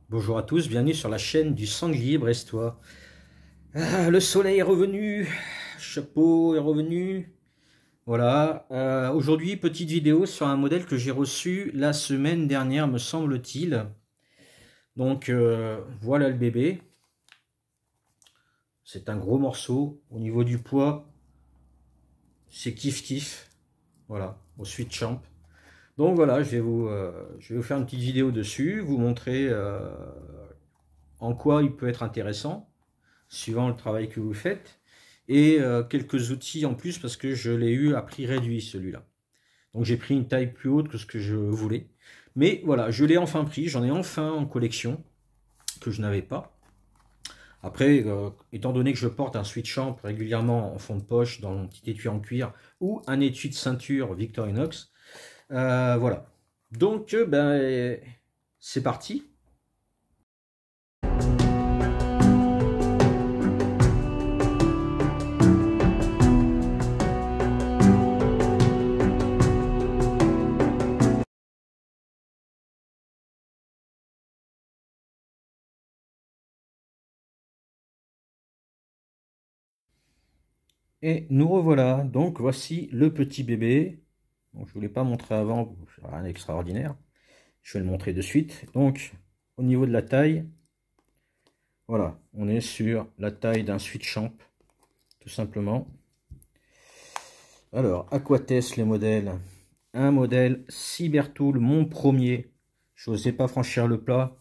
Bonjour à tous, bienvenue sur la chaîne du sanglier brestois. Le soleil est revenu, chapeau est revenu. Voilà, aujourd'hui petite vidéo sur un modèle que j'ai reçu la semaine dernière me semble-t-il. Donc voilà le bébé. C'est un gros morceau. Au niveau du poids, c'est kiff kiff. Voilà, au Sweet Champ. Donc voilà, je vais vous faire une petite vidéo dessus, vous montrer en quoi il peut être intéressant, suivant le travail que vous faites, et quelques outils en plus parce que je l'ai eu à prix réduit celui-là. Donc j'ai pris une taille plus haute que ce que je voulais. Mais voilà, je l'ai enfin pris, j'en ai enfin en collection, que je n'avais pas. Après, étant donné que je porte un Sweet Champ régulièrement en fond de poche, dans mon petit étui en cuir, ou un étui de ceinture Victorinox, voilà. Donc, ben, c'est parti. Et nous revoilà. Donc, voici le petit bébé. Donc, je ne vous l'ai pas montré avant, rien d'extraordinaire. Je vais le montrer de suite. Donc, au niveau de la taille, voilà, on est sur la taille d'un Sweet Champ, tout simplement. Alors, à quoi testent les modèles? Un modèle Cybertool, mon premier. Je n'osais pas franchir le plat.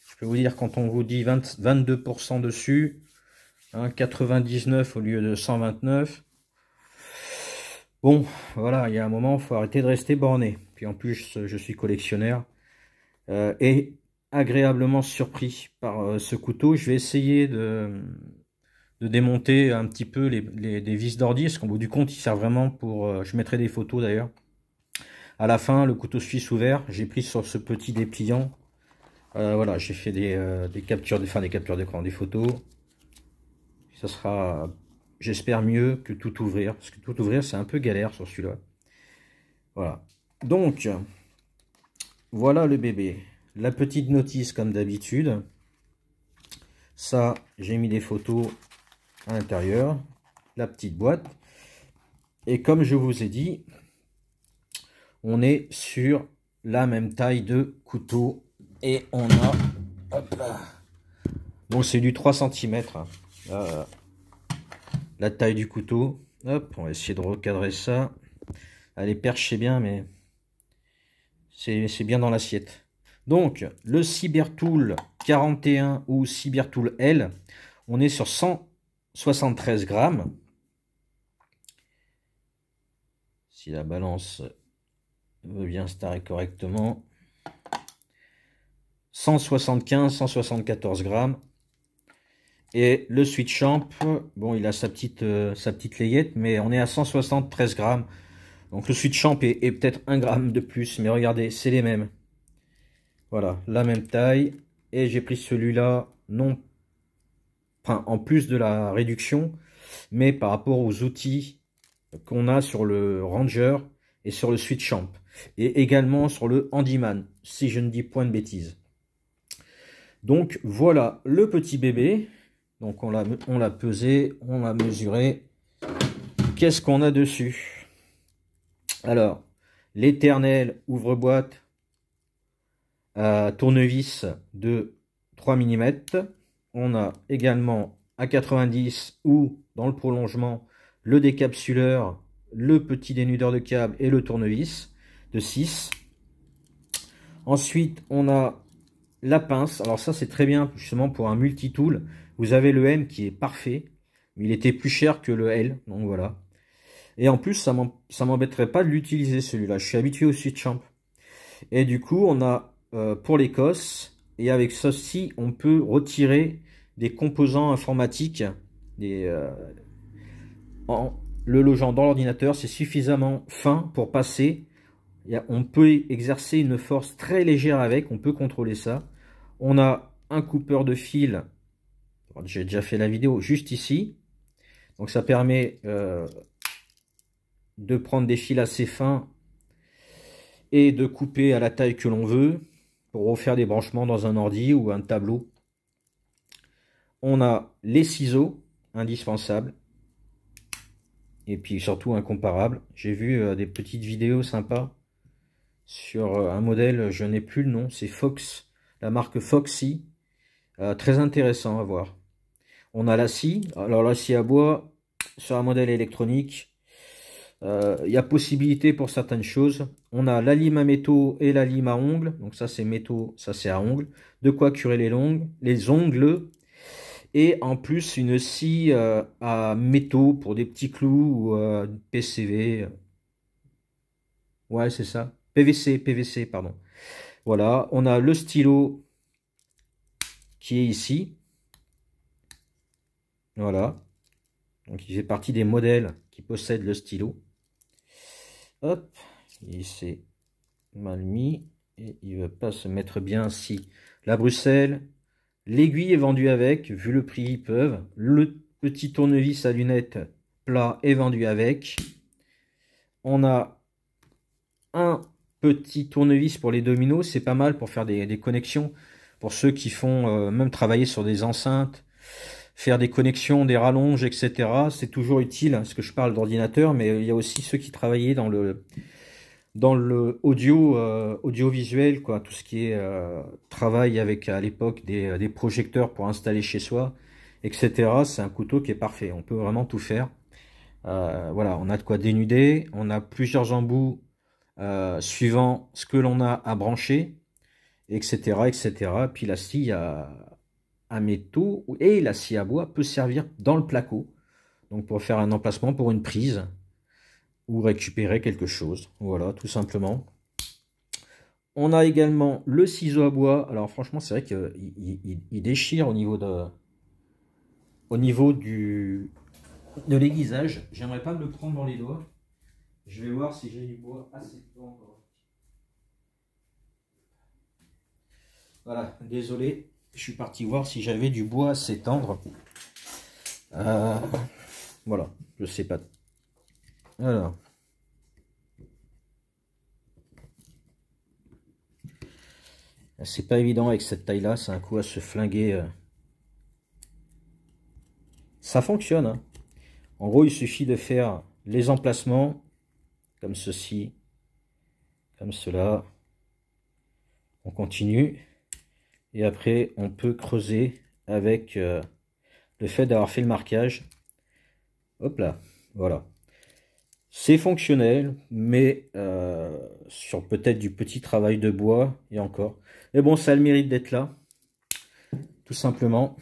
Je peux vous dire, quand on vous dit 22% dessus, hein, 99 au lieu de 129. Bon, voilà, il y a un moment, il faut arrêter de rester borné. Puis en plus, je suis collectionneur. Et agréablement surpris par ce couteau. Je vais essayer de démonter un petit peu des vis d'ordi, parce qu'en bout du compte, il sert vraiment pour... je mettrai des photos d'ailleurs. À la fin, le couteau suisse ouvert, j'ai pris sur ce petit dépliant. Voilà, j'ai fait des captures, des captures d'écran, des photos. Ça sera, j'espère, mieux que tout ouvrir, parce que tout ouvrir, c'est un peu galère sur celui-là. Voilà. Donc, voilà le bébé. La petite notice comme d'habitude. Ça, j'ai mis des photos à l'intérieur. La petite boîte. Et comme je vous ai dit, on est sur la même taille de couteau. Et on a... Hop là. Bon, c'est du 3 cm. La taille du couteau. Hop, on va essayer de recadrer ça. Elle est perchée bien, mais c'est bien dans l'assiette. Donc, le Cybertool 41 ou Cybertool L, on est sur 173 grammes. Si la balance veut bien se tarer correctement. 175-174 grammes. Et le Sweet Champ, bon, il a sa petite layette, mais on est à 173 grammes. Donc le Sweet Champ est peut-être 1 gramme de plus, mais regardez, c'est les mêmes. Voilà, la même taille. Et j'ai pris celui-là, non, enfin, en plus de la réduction, mais par rapport aux outils qu'on a sur le Ranger et sur le Sweet Champ. Et également sur le Handyman, si je ne dis point de bêtises. Donc voilà le petit bébé. Donc on l'a pesé, on l'a mesuré. Qu'est-ce qu'on a dessus? Alors, l'éternel ouvre-boîte à tournevis de 3 mm. On a également à 90 ou dans le prolongement le décapsuleur, le petit dénudeur de câble et le tournevis de 6. Ensuite, on a la pince. Alors ça, c'est très bien justement pour un multitool. Vous avez le M qui est parfait, mais il était plus cher que le L, donc voilà. Et en plus, ça m'embêterait pas de l'utiliser celui-là. Je suis habitué au Sweet Champ. Et du coup, on a pour l'Écosse, et avec ceci, on peut retirer des composants informatiques. Le logeant dans l'ordinateur, c'est suffisamment fin pour passer. On peut exercer une force très légère avec, on peut contrôler ça. On a un coupeur de fil, j'ai déjà fait la vidéo juste ici. Donc ça permet de prendre des fils assez fins et de couper à la taille que l'on veut pour refaire des branchements dans un ordi ou un tableau. On a les ciseaux, indispensables. Et puis surtout incomparables. J'ai vu des petites vidéos sympas sur un modèle, je n'ai plus le nom, c'est Fox, la marque Foxy. Très intéressant à voir. On a la scie. Alors la scie à bois, sur un modèle électronique, il y a possibilité pour certaines choses. On a la lime à métaux et la lime à ongles. Donc ça c'est métaux, ça c'est à ongles. De quoi curer les ongles. Et en plus une scie à métaux pour des petits clous ou PCV. Ouais c'est ça. PVC, pardon. Voilà, on a le stylo qui est ici. Voilà. Donc il fait partie des modèles qui possèdent le stylo. Hop, il s'est mal mis et il ne veut pas se mettre bien ici. La Bruxelles, l'aiguille est vendue avec, vu le prix ils peuvent. Le petit tournevis à lunettes plat est vendu avec. On a un petit tournevis pour les dominos, c'est pas mal pour faire des connexions. Pour ceux qui font même travailler sur des enceintes, faire des connexions, des rallonges, etc. C'est toujours utile, parce que je parle d'ordinateur, mais il y a aussi ceux qui travaillaient dans le audiovisuel, quoi, tout ce qui est travail avec à l'époque des projecteurs pour installer chez soi, etc. C'est un couteau qui est parfait, on peut vraiment tout faire. Voilà, on a de quoi dénuder, on a plusieurs embouts suivant ce que l'on a à brancher, etc., etc. Puis la scie à métaux et la scie à bois peut servir dans le placo, donc pour faire un emplacement pour une prise ou récupérer quelque chose. Voilà, tout simplement. On a également le ciseau à bois. Alors franchement, c'est vrai qu'il déchire au niveau de l'aiguisage. J'aimerais pas me le prendre dans les doigts. Je vais voir si j'ai du bois assez tendre. Voilà, désolé. Je suis parti voir si j'avais du bois assez tendre. Voilà, je sais pas. Alors. C'est pas évident avec cette taille-là, c'est un coup à se flinguer. Ça fonctionne, hein. En gros, il suffit de faire les emplacements, comme ceci, comme cela. On continue. Et après, on peut creuser avec le fait d'avoir fait le marquage. Hop là, voilà. C'est fonctionnel, mais sur peut-être du petit travail de bois, et encore. Mais bon, ça a le mérite d'être là, tout simplement.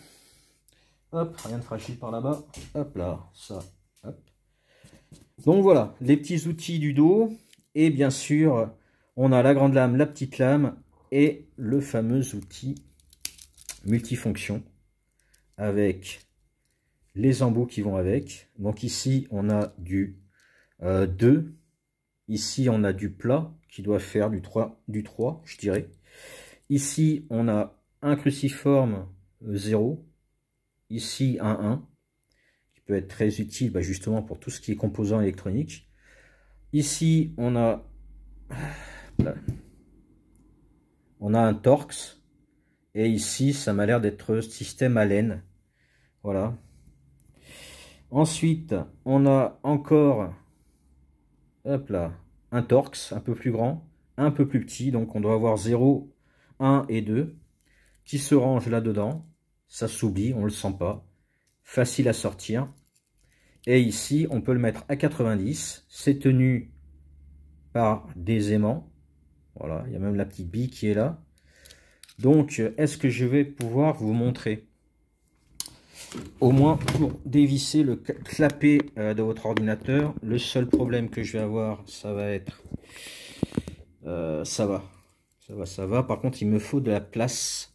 Hop, rien de fragile par là-bas. Hop là, ça, hop. Donc voilà, les petits outils du dos. Et bien sûr, on a la grande lame, la petite lame et le fameux outil multifonction avec les embouts qui vont avec. Donc ici, on a du 2. Ici, on a du plat qui doit faire du 3, je dirais. Ici, on a un cruciforme 0. Ici, un 1, qui peut être très utile justement pour tout ce qui est composants électroniques. Ici, on a un Torx. Et ici, ça m'a l'air d'être système Allen. Voilà. Ensuite, on a encore, hop là, un Torx un peu plus grand, un peu plus petit. Donc, on doit avoir 0, 1 et 2 qui se rangent là-dedans. Ça s'oublie, on ne le sent pas. Facile à sortir. Et ici, on peut le mettre à 90. C'est tenu par des aimants. Voilà, il y a même la petite bille qui est là. Donc, est-ce que je vais pouvoir vous montrer? Au moins pour dévisser le clapet de votre ordinateur. Le seul problème que je vais avoir, ça va être... ça va. Par contre, il me faut de la place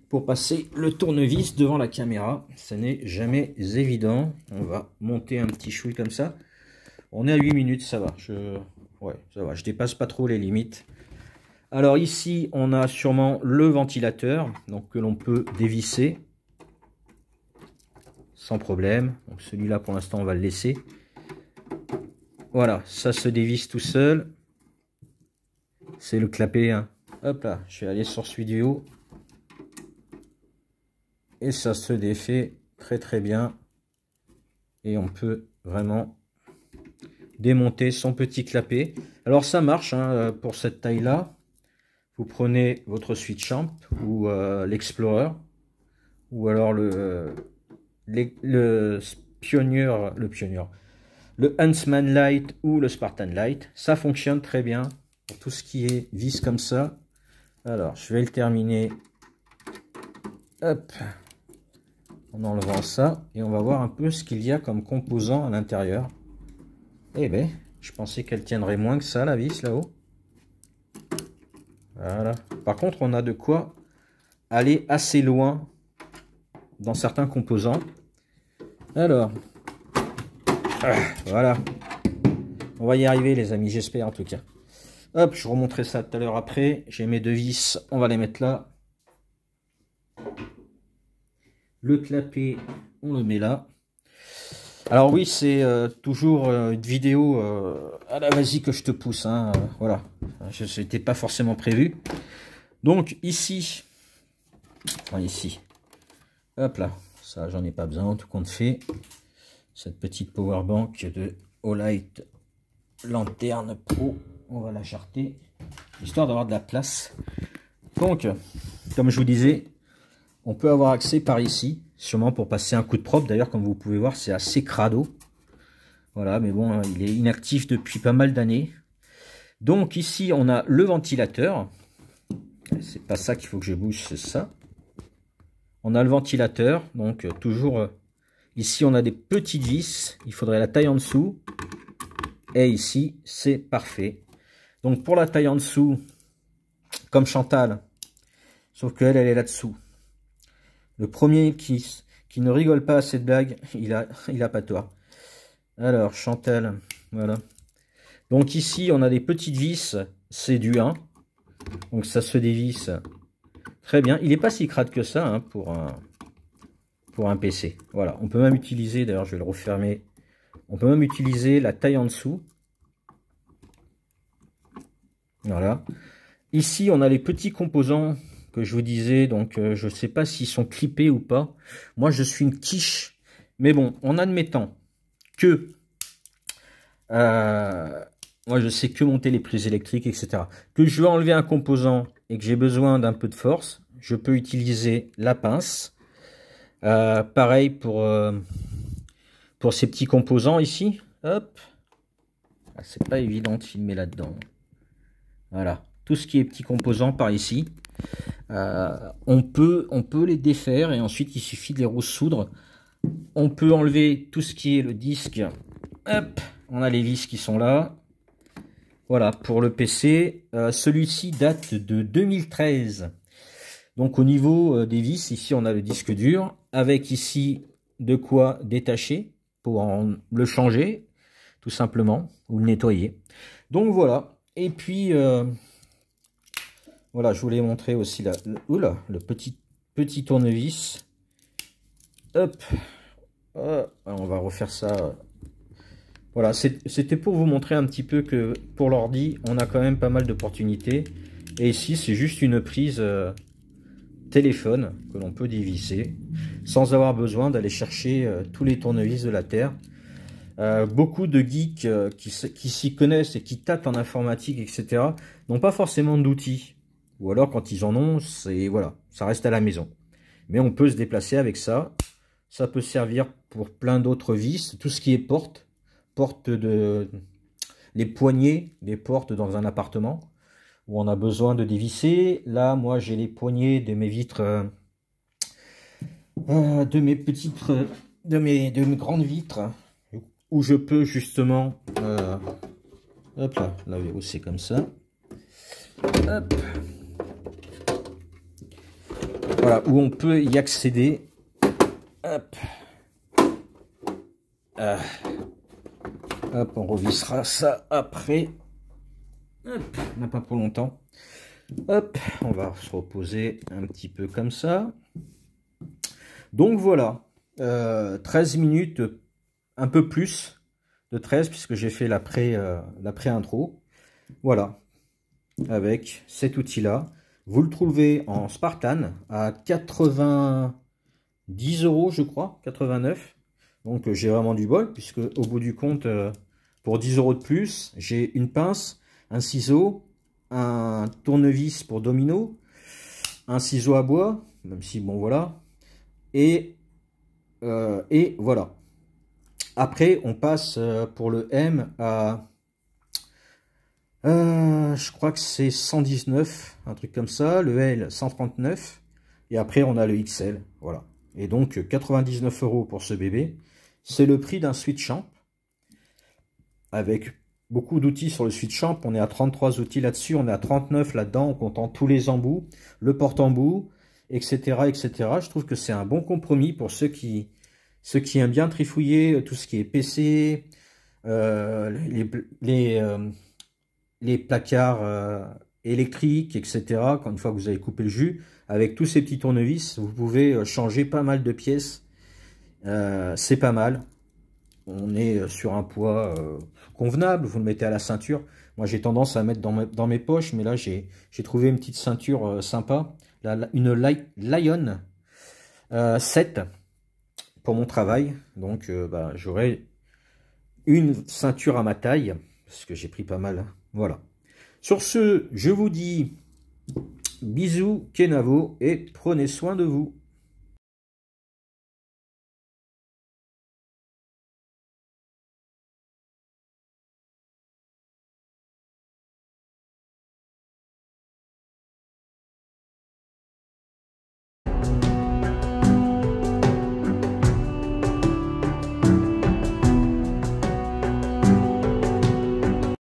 pour passer le tournevis devant la caméra. Ce n'est jamais évident. On va monter un petit chouille comme ça. On est à 8 minutes, ça va. Ouais, ça va. Je dépasse pas trop les limites. Alors ici, on a sûrement le ventilateur, donc que l'on peut dévisser sans problème. Donc celui-là, pour l'instant, on va le laisser. Voilà, ça se dévisse tout seul. C'est le clapet, hein. Hop là, je vais aller sur celui du haut. Et ça se défait très très bien. Et on peut vraiment démonter son petit clapet. Alors ça marche hein, pour cette taille là. Vous prenez votre Switch Amp ou l'Explorer ou alors le Pioneer, le Huntsman Light ou le Spartan Light. Ça fonctionne très bien pour tout ce qui est vis comme ça. Alors je vais le terminer. Hop, en enlevant ça et on va voir un peu ce qu'il y a comme composant à l'intérieur. Eh ben, je pensais qu'elle tiendrait moins que ça la vis là-haut. Voilà. Par contre, on a de quoi aller assez loin dans certains composants. Alors, voilà. On va y arriver les amis, j'espère en tout cas. Hop, je remonterai ça tout à l'heure après. J'ai mes deux vis, on va les mettre là. Le clapet, on le met là. Alors oui, c'est toujours une vidéo à la vas-y que je te pousse. Hein, voilà, je n'étais pas forcément prévu. Donc ici, hop là, ça j'en ai pas besoin, tout compte fait. Cette petite power bank de Olight Lanterne Pro, on va la jarter, histoire d'avoir de la place. Donc, comme je vous disais, on peut avoir accès par ici, sûrement pour passer un coup de propre. D'ailleurs, comme vous pouvez voir, c'est assez crado. Voilà, mais bon, il est inactif depuis pas mal d'années. Donc ici, on a le ventilateur. C'est pas ça qu'il faut que je bouge, c'est ça. On a le ventilateur, donc toujours... ici, on a des petites vis. Il faudrait la taille en dessous. Et ici, c'est parfait. Donc pour la taille en dessous, comme Chantal, sauf qu'elle, elle est là-dessous. Le premier qui ne rigole pas à cette blague, il a pas tort. Alors, Chantal, voilà. Donc ici, on a des petites vis, c'est du 1. Donc ça se dévisse très bien. Il n'est pas si crade que ça hein, pour un PC. Voilà, on peut même utiliser, d'ailleurs je vais le refermer, on peut même utiliser la taille en dessous. Voilà. Ici, on a les petits composants que je vous disais, donc je ne sais pas s'ils sont clippés ou pas. Moi, je suis une quiche. Mais bon, en admettant que... moi, je sais que monter les prises électriques, etc. Que je veux enlever un composant et que j'ai besoin d'un peu de force, je peux utiliser la pince. Pareil pour ces petits composants ici. Hop. Ah, c'est pas évident de filmer là-dedans. Voilà. Tout ce qui est petits composants par ici. On peut les défaire et ensuite il suffit de les ressoudre. On peut enlever tout ce qui est le disque. Hop. On a les vis qui sont là. Voilà, pour le PC, celui-ci date de 2013. Donc au niveau des vis, ici on a le disque dur, avec ici de quoi détacher pour le changer, tout simplement, ou le nettoyer. Donc voilà, et puis voilà, je voulais montrer aussi le petit tournevis. Hop, on va refaire ça. Voilà, c'était pour vous montrer un petit peu que pour l'ordi, on a quand même pas mal d'opportunités. Et ici, c'est juste une prise téléphone que l'on peut dévisser sans avoir besoin d'aller chercher tous les tournevis de la Terre. Beaucoup de geeks qui s'y connaissent et qui tâtent en informatique, etc., n'ont pas forcément d'outils. Ou alors, quand ils en ont, voilà, ça reste à la maison. Mais on peut se déplacer avec ça. Ça peut servir pour plein d'autres vis, tout ce qui est porte les poignées des portes dans un appartement où on a besoin de dévisser. Là, moi, j'ai les poignées de mes vitres, de mes grandes vitres, où je peux justement, hop là, la verrouiller comme ça. Hop. Voilà, où on peut y accéder. Hop. Hop, on revissera ça après. Hop, on n'a pas pour longtemps. Hop, on va se reposer un petit peu comme ça. Donc voilà, 13 minutes, un peu plus de 13 puisque j'ai fait l'après-intro. Voilà, avec cet outil-là. Vous le trouvez en Spartan à 90 euros, je crois, 89. Donc j'ai vraiment du bol, puisque au bout du compte, pour 10 euros de plus, j'ai une pince, un ciseau, un tournevis pour domino, un ciseau à bois, même si bon voilà, et voilà. Après, on passe pour le M à, je crois que c'est 119, un truc comme ça, le L 139, et après on a le XL, voilà. Et donc 99 euros pour ce bébé, c'est le prix d'un Switchamp, avec beaucoup d'outils sur le Switchamp. On est à 33 outils là-dessus, on est à 39 là-dedans, en comptant tous les embouts, le porte-embout, etc., etc. Je trouve que c'est un bon compromis pour ceux qui aiment bien trifouiller tout ce qui est PC, les placards électriques, etc. Quand une fois que vous avez coupé le jus, avec tous ces petits tournevis, vous pouvez changer pas mal de pièces. C'est pas mal. On est sur un poids convenable, vous le mettez à la ceinture. Moi j'ai tendance à mettre dans mes poches, mais là j'ai trouvé une petite ceinture sympa, une Lion 7 pour mon travail. Donc bah, j'aurai une ceinture à ma taille, parce que j'ai pris pas mal. Voilà. Sur ce, je vous dis bisous, Kenavo, et prenez soin de vous.